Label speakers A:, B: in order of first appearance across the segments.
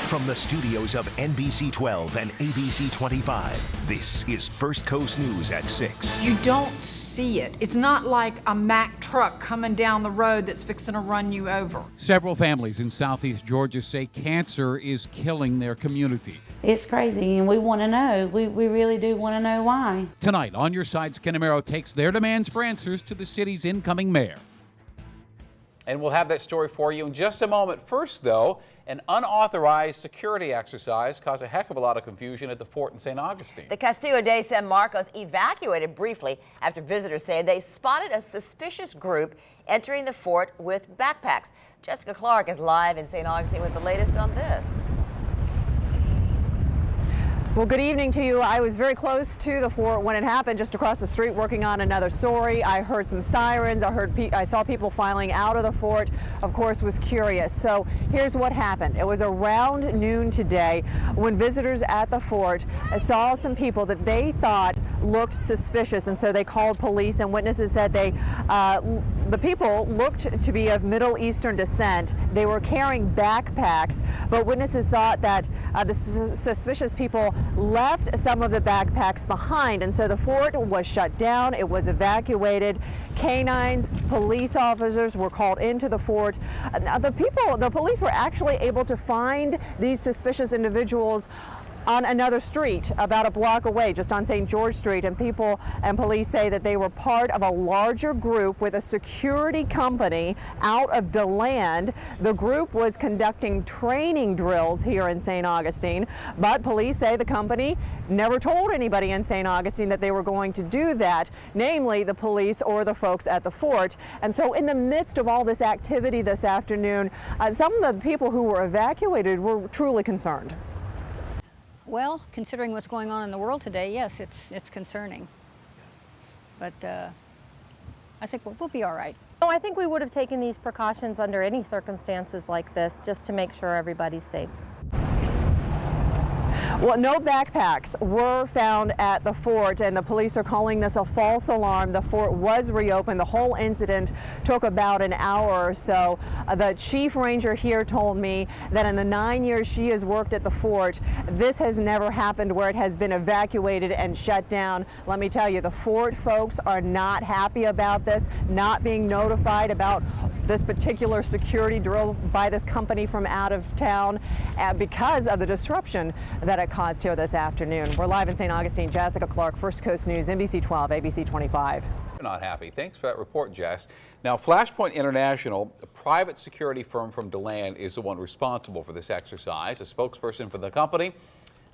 A: From the studios of NBC 12 and ABC 25, this is First Coast News at 6.
B: You don't see it. It's not like a Mack truck coming down the road that's fixing to run you over.
C: Several families in southeast Georgia say cancer is killing their community.
D: It's crazy, and we want to know. We really do want to know why.
C: Tonight, On Your Side's Ken Amaro takes their demands for answers to the city's incoming mayor.
E: And we'll have that story for you in just a moment. First, though, an unauthorized security exercise caused a heck of a lot of confusion at the fort in St. Augustine.
F: The Castillo de San Marcos evacuated briefly after visitors say they spotted a suspicious group entering the fort with backpacks. Jessica Clark is live in St. Augustine with the latest on this.
G: Well, good evening to you. I was very close to the fort when it happened, just across the street working on another story. I heard some sirens. I saw people filing out of the fort. Of course, was curious. So here's what happened. It was around noon today when visitors at the fort saw some people that they thought looked suspicious, and so they called police, and witnesses said the people looked to be of Middle Eastern descent. They were carrying backpacks, but witnesses thought that the suspicious people left some of the backpacks behind, and so the fort was shut down. It was evacuated. Canines, police officers were called into the fort. The police were actually able to find these suspicious individuals on another street about a block away, just on St. George Street, and people and police say that they were part of a larger group with a security company out of DeLand. The group was conducting training drills here in St. Augustine, but police say the company never told anybody in St. Augustine that they were going to do that, namely the police or the folks at the fort. And so in the midst of all this activity this afternoon, some of the people who were evacuated were truly concerned.
H: Well, considering what's going on in the world today, yes, it's concerning. But I think we'll be all right.
I: Oh, I think we would have taken these precautions under any circumstances like this, just to make sure everybody's safe.
G: Well, no backpacks were found at the fort, and the police are calling this a false alarm. The fort was reopened. The whole incident took about an hour or so. The chief ranger here told me that in the 9 years she has worked at the fort, this has never happened where it has been evacuated and shut down. Let me tell you, the fort folks are not happy about this, not being notified about this particular security drill by this company from out of town because of the disruption that it caused here this afternoon. We're live in St. Augustine. Jessica Clark, First Coast News, NBC 12, ABC 25.
E: We're not happy. Thanks for that report, Jess. Now, Flashpoint International, a private security firm from DeLand, is the one responsible for this exercise. A spokesperson for the company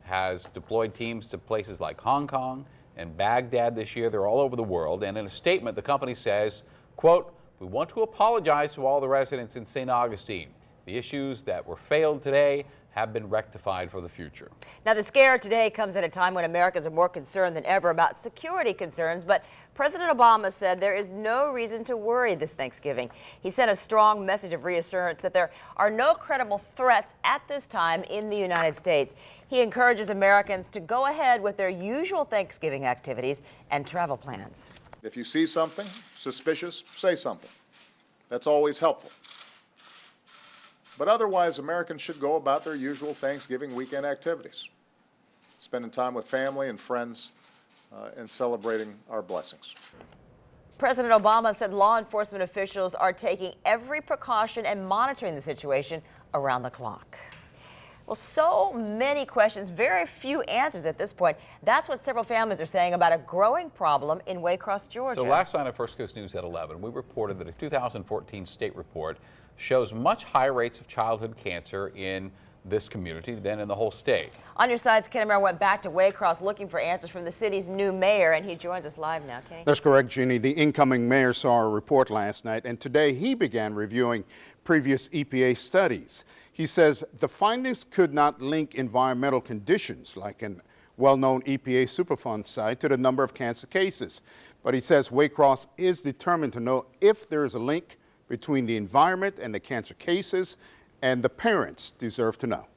E: has deployed teams to places like Hong Kong and Baghdad this year. They're all over the world. And in a statement, the company says, quote, "We want to apologize to all the residents in St. Augustine. The issues that were failed today have been rectified for the future."
F: Now, the scare today comes at a time when Americans are more concerned than ever about security concerns, but President Obama said there is no reason to worry this Thanksgiving. He sent a strong message of reassurance that there are no credible threats at this time in the United States. He encourages Americans to go ahead with their usual Thanksgiving activities and travel plans.
J: If you see something suspicious, say something. That's always helpful. But otherwise, Americans should go about their usual Thanksgiving weekend activities, spending time with family and friends and celebrating our blessings.
F: President Obama said law enforcement officials are taking every precaution and monitoring the situation around the clock. Well, so many questions, very few answers at this point. That's what several families are saying about a growing problem in Waycross, Georgia.
E: So last night on First Coast News at 11, we reported that a 2014 state report shows much higher rates of childhood cancer in this community than in the whole state.
F: On Your Side's Ken Amaro went back to Waycross looking for answers from the city's new mayor, and he joins us live now. Kenny?
K: That's correct, Jeannie. The incoming mayor saw a report last night, and today he began reviewing previous EPA studies. He says the findings could not link environmental conditions like an well-known EPA Superfund site to the number of cancer cases. But he says Waycross is determined to know if there is a link between the environment and the cancer cases, and the parents deserve to know.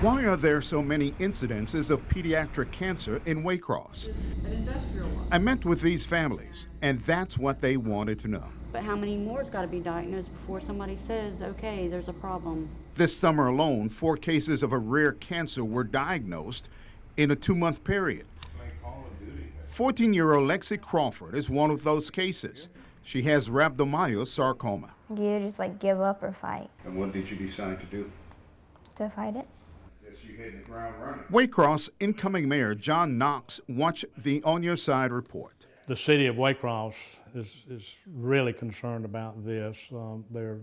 K: Why are there so many incidences of pediatric cancer in Waycross? I met with these families, and that's what they wanted to know.
D: But how many more's got to be diagnosed before somebody says, okay, there's a problem?
K: This summer alone, 4 cases of a rare cancer were diagnosed in a 2-month period. 14-year-old Lexi Crawford is one of those cases. She has rhabdomyosarcoma.
L: You just like give up or fight.
K: And what did you decide to do?
L: To fight it.
K: You hit the ground running. Waycross incoming Mayor John Knox watched the On Your Side report.
M: The city of Waycross is really concerned about this. They're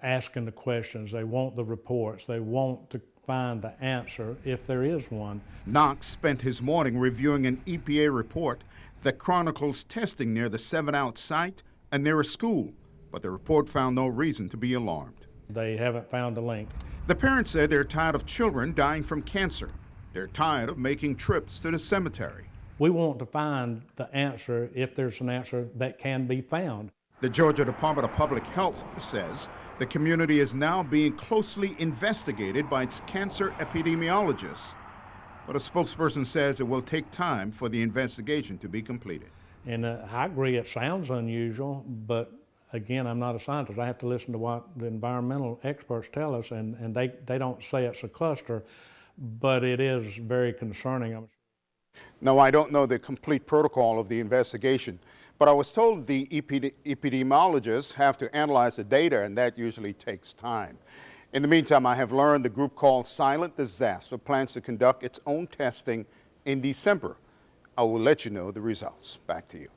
M: asking the questions. They want the reports. They want to find the answer if there is one.
K: Knox spent his morning reviewing an EPA report that chronicles testing near the 7-Out site and near a school, but the report found no reason to be alarmed.
M: They haven't found a link.
K: The parents said they're tired of children dying from cancer. They're tired of making trips to the cemetery.
M: We want to find the answer if there's an answer that can be found.
K: The Georgia Department of Public Health says the community is now being closely investigated by its cancer epidemiologists. But a spokesperson says it will take time for the investigation to be completed.
M: And I agree it sounds unusual, but again, I'm not a scientist. I have to listen to what the environmental experts tell us, and they don't say it's a cluster, but it is very concerning.
K: No, I don't know the complete protocol of the investigation, but I was told the epidemiologists have to analyze the data, and that usually takes time. In the meantime, I have learned the group called Silent Disaster plans to conduct its own testing in December. I will let you know the results. Back to you.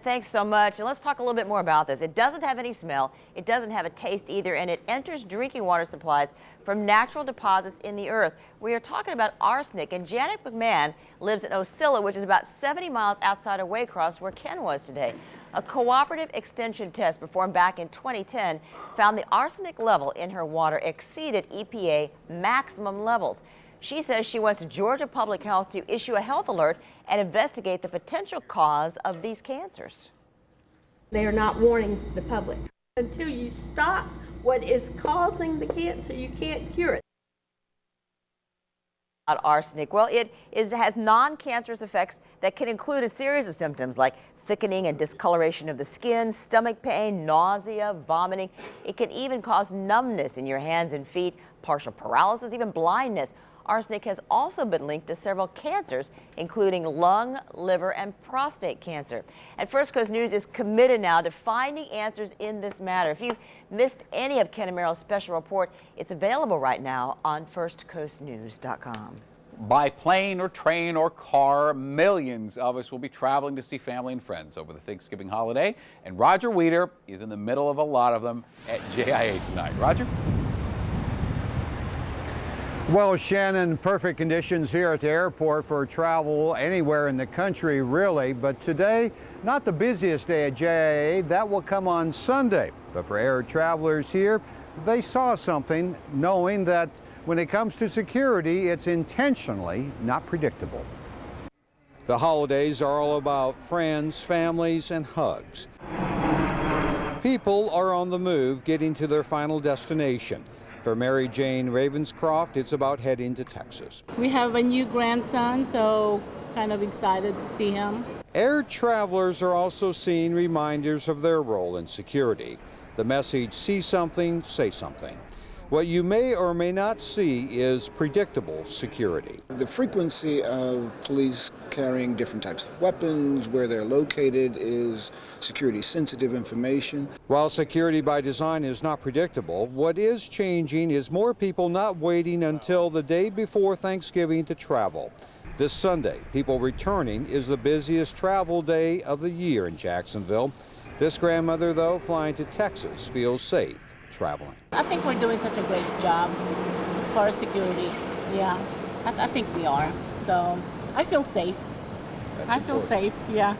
F: Thanks so much. And let's talk a little bit more about this. It doesn't have any smell. It doesn't have a taste either. And it enters drinking water supplies from natural deposits in the earth. We are talking about arsenic. And Janet McMahon lives in Ocilla, which is about 70 miles outside of Waycross, where Ken was today. A cooperative extension test performed back in 2010 found the arsenic level in her water exceeded EPA maximum levels. She says she wants Georgia Public Health to issue a health alert and investigate the potential cause of these cancers.
N: They are not warning the public. Until you stop what is causing the cancer, you can't cure it.
F: Arsenic, well, it has non-cancerous effects that can include a series of symptoms like thickening and discoloration of the skin, stomach pain, nausea, vomiting. It can even cause numbness in your hands and feet, partial paralysis, even blindness. Arsenic has also been linked to several cancers, including lung, liver, and prostate cancer. And First Coast News is committed now to finding answers in this matter. If you missed any of Ken and Meryl's special report, it's available right now on firstcoastnews.com.
E: By plane or train or car, millions of us will be traveling to see family and friends over the Thanksgiving holiday. And Roger Weeder is in the middle of a lot of them at JIA tonight. Roger?
O: Well, Shannon, perfect conditions here at the airport for travel anywhere in the country, really. But today, not the busiest day at JIA. That will come on Sunday. But for air travelers here, they saw something, knowing that when it comes to security, it's intentionally not predictable. The holidays are all about friends, families, and hugs. People are on the move, getting to their final destination. For Mary Jane Ravenscroft, it's about heading to Texas.
P: We have a new grandson, so kind of excited to see him.
O: Air travelers are also seeing reminders of their role in security. The message, see something, say something. What you may or may not see is predictable security.
Q: The frequency of police carrying different types of weapons, where they're located, is security sensitive information.
O: While security by design is not predictable, what is changing is more people not waiting until the day before Thanksgiving to travel. This Sunday, people returning is the busiest travel day of the year in Jacksonville. This grandmother, though, flying to Texas, feels safe traveling.
P: I think we're doing such a great job as far as security. Yeah, I think we are. So I feel safe. I feel safe, yeah.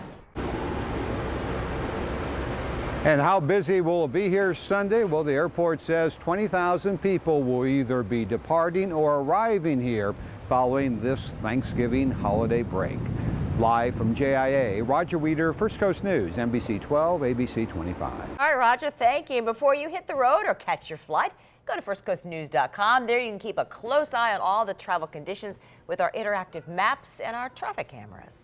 O: And how busy will it be here Sunday? Well, the airport says 20,000 people will either be departing or arriving here following this Thanksgiving holiday break. Live from JIA, Roger Weeder, First Coast News, NBC 12, ABC 25.
F: All right, Roger, thank you. Before you hit the road or catch your flight, go to firstcoastnews.com. There you can keep a close eye on all the travel conditions with our interactive maps and our traffic cameras.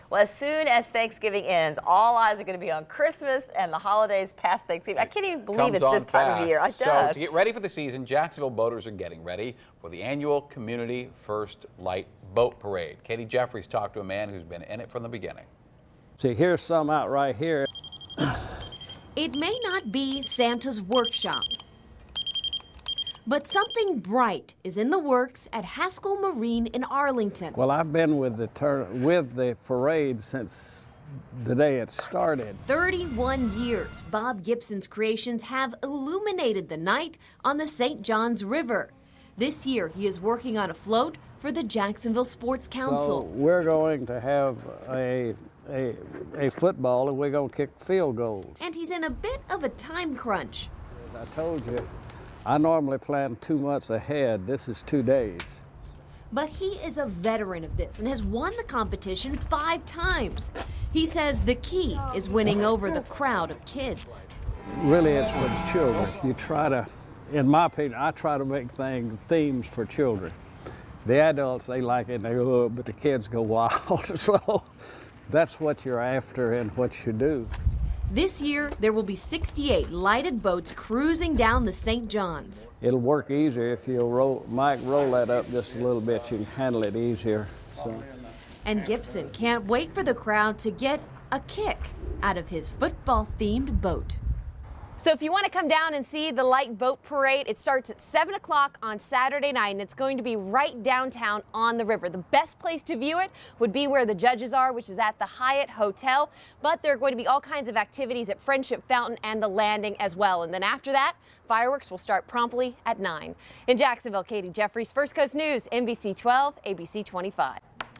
F: Well, as soon as Thanksgiving ends, all eyes are going to be on Christmas and the holidays past Thanksgiving. I can't even believe it's this time of year. It
E: So
F: does.
E: to get ready for the season, Jacksonville boaters are getting ready for the annual Community First Light Boat Parade. Katie Jeffries talked to a man who's been in it from the beginning.
R: See, here's some out right here.
S: It may not be Santa's workshop, but something bright is in the works at Haskell Marine in Arlington.
R: Well, I've been with the parade since the day it started.
S: 31 years, Bob Gibson's creations have illuminated the night on the St. Johns River. This year, he is working on a float for the Jacksonville Sports Council.
R: So we're going to have a football, and we're going to kick field goals.
S: And he's in a bit of a time crunch.
R: As I told you, I normally plan 2 months ahead. This is 2 days.
S: But he is a veteran of this and has won the competition 5 times. He says the key is winning over the crowd of kids.
R: Really, it's for the children. You try to, in my opinion, I try to make themes for children. The adults, they like it, and they go, but the kids go wild. So that's what you're after and what you do.
S: This year, there will be 68 lighted boats cruising down the St. Johns.
R: It'll work easier if you roll that up just a little bit. You can handle it easier. So.
S: And Gibson can't wait for the crowd to get a kick out of his football-themed boat.
T: So if you want to come down and see the Light Boat Parade, it starts at 7 o'clock on Saturday night, and it's going to be right downtown on the river. The best place to view it would be where the judges are, which is at the Hyatt Hotel. But there are going to be all kinds of activities at Friendship Fountain and the Landing as well. And then after that, fireworks will start promptly at 9. In Jacksonville, Katie Jeffries, First Coast News, NBC 12, ABC 25.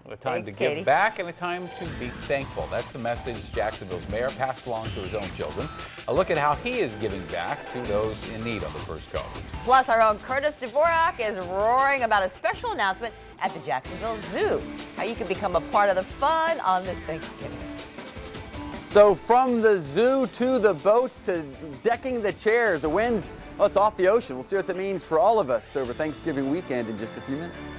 E: A time to give back and a time to be thankful. That's the message Jacksonville's mayor passed along to his own children. A look at how he is giving back to those in need on the First Coast.
F: Plus, our own Curtis Dvorak is roaring about a special announcement at the Jacksonville Zoo. How you can become a part of the fun on this Thanksgiving.
U: So from the zoo to the boats to decking the chairs, the wind's, well, it's off the ocean. We'll see what that means for all of us over Thanksgiving weekend in just a few minutes.